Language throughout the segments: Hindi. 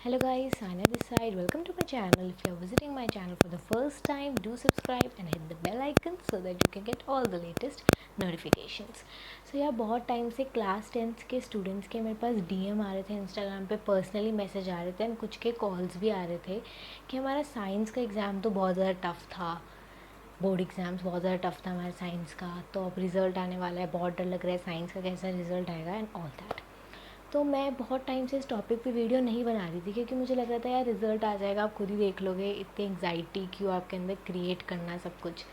Hello guys, Sania this side. Welcome to my channel. If you are visiting my channel for the first time, do subscribe and hit the bell icon so that you can get all the latest notifications. So यार बहुत टाइम से क्लास 10th के स्टूडेंट्स के मेरे पास DM आ रहे थे इंस्टाग्राम पे, पर्सनली मैसेज आ रहे थे एंड कुछ के कॉल्स भी आ रहे थे कि हमारा साइंस का एग्ज़ाम तो बहुत ज़्यादा टफ़ था, बोर्ड एग्ज़ाम्स बहुत ज़्यादा टफ़ था हमारे साइंस का, तो अब रिज़ल्ट आने वाला है, बहुत डर लग रहा है साइंस का कैसा रिज़ल्ट आएगा एंड ऑल दैट। तो मैं बहुत टाइम से इस टॉपिक पे वीडियो नहीं बना रही थी क्योंकि मुझे लग रहा था यार रिज़ल्ट आ जाएगा, आप खुद ही देख लोगे, इतनी एंग्जाइटी क्यों आपके अंदर क्रिएट करना सब कुछ।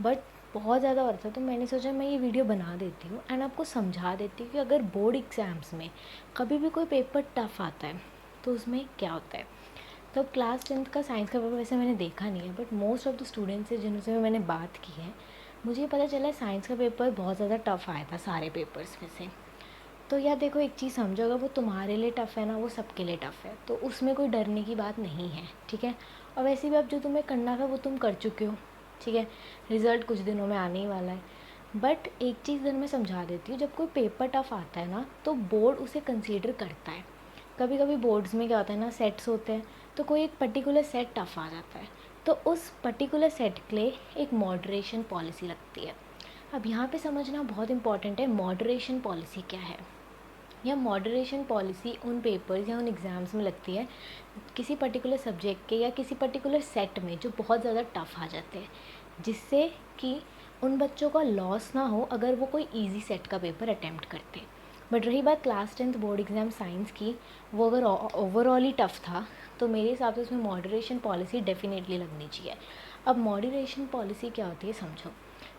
बट बहुत ज़्यादा हो रहा था तो मैंने सोचा मैं ये वीडियो बना देती हूँ एंड आपको समझा देती हूँ कि अगर बोर्ड एग्ज़ाम्स में कभी भी कोई पेपर टफ़ आता है तो उसमें क्या होता है। तो क्लास 10th का साइंस का पेपर वैसे मैंने देखा नहीं है, but most of the students से जिनसे मैंने बात की है मुझे पता चला है साइंस का पेपर बहुत ज़्यादा टफ़ आया था सारे पेपर्स में से। तो यार देखो, एक चीज़ समझो, अगर वो तुम्हारे लिए टफ़ है ना, वो सबके लिए टफ़ है, तो उसमें कोई डरने की बात नहीं है, ठीक है। और वैसे भी अब जो तुम्हें करना था वो तुम कर चुके हो, ठीक है। रिज़ल्ट कुछ दिनों में आने ही वाला है। बट एक चीज़ इधर मैं समझा देती हूँ, जब कोई पेपर टफ़ आता है ना तो बोर्ड उसे कंसीडर करता है। कभी कभी बोर्ड्स में क्या होता है ना, सेट्स होते हैं, तो कोई एक पर्टिकुलर सेट टफ़ आ जाता है, तो उस पर्टिकुलर सेट के लिए एक मॉडरेशन पॉलिसी लगती है। अब यहाँ पे समझना बहुत इंपॉर्टेंट है, मॉडरेशन पॉलिसी क्या है। यह मॉडरेशन पॉलिसी उन पेपर्स या उन एग्ज़ाम्स में लगती है किसी पर्टिकुलर सब्जेक्ट के या किसी पर्टिकुलर सेट में जो बहुत ज़्यादा टफ़ आ जाते हैं, जिससे कि उन बच्चों का लॉस ना हो अगर वो कोई इजी सेट का पेपर अटैम्प्ट करते। बट रही बात class 10th board exam science की, वो अगर ओवरऑल ही टफ़ था तो मेरे हिसाब से उसमें मॉडरेशन पॉलिसी डेफिनेटली लगनी चाहिए। अब मॉडरेशन पॉलिसी क्या होती है समझो।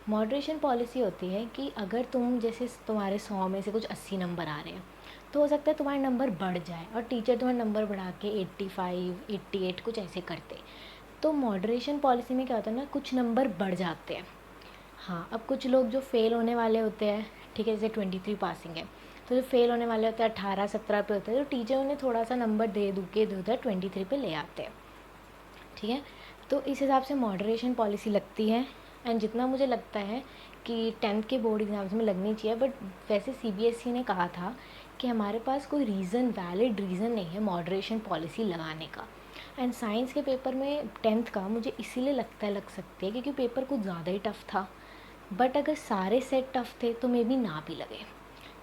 मॉडरेशन पॉलिसी होती है कि अगर तुम जैसे तुम्हारे 100 में से कुछ 80 नंबर आ रहे हैं, तो हो सकता है तुम्हारे नंबर बढ़ जाए और टीचर तुम्हारे नंबर बढ़ा के 85 88 कुछ ऐसे करते। तो मॉडरेशन पॉलिसी में क्या होता है ना, कुछ नंबर बढ़ जाते हैं। हाँ, अब कुछ लोग जो फ़ेल होने वाले होते हैं, ठीक है, जैसे 23 पासिंग है, तो जो फ़ेल होने वाले होते हैं 18 17 पे होते हैं, तो टीचर उन्हें थोड़ा सा नंबर दे दू के 23 पे ले आते हैं, ठीक है। तो इस हिसाब से मॉडरेशन पॉलिसी लगती है एंड जितना मुझे लगता है कि 10th के बोर्ड एग्ज़ाम्स में लगनी चाहिए। बट वैसे CBSE ने कहा था कि हमारे पास कोई वैलिड रीज़न नहीं है मॉडरेशन पॉलिसी लगाने का। एंड साइंस के पेपर में 10th का मुझे इसीलिए लगता है लग सकती है क्योंकि पेपर कुछ ज़्यादा ही टफ़ था। बट अगर सारे सेट टफ़ थे तो मे बी ना भी लगे।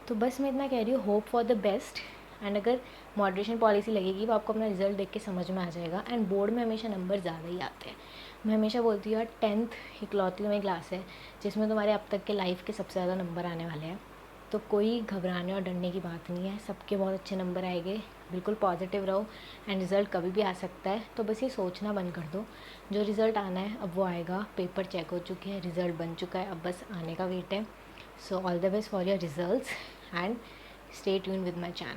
तो बस मैं इतना कह रही हूँ, hope for the best. And अगर मॉडरेशन पॉलिसी लगेगी वो आपको अपना रिजल्ट देख के समझ में आ जाएगा। एंड बोर्ड में हमेशा नंबर ज़्यादा ही आते हैं। मैं हमेशा बोलती हूँ यार, 10th इकलौती तुम्हें क्लास है जिसमें तुम्हारे अब तक के लाइफ के सबसे ज़्यादा नंबर आने वाले हैं। तो कोई घबराने और डरने की बात नहीं है, सबके बहुत अच्छे नंबर आएंगे। बिल्कुल पॉजिटिव रहो एंड रिज़ल्ट कभी भी आ सकता है। तो बस ये सोचना बंद कर दो, जो रिज़ल्ट आना है अब वो आएगा। पेपर चेक हो चुके हैं, रिज़ल्ट बन चुका है, अब बस आने का वेट है। So all the best for your results and stay tuned with my channel.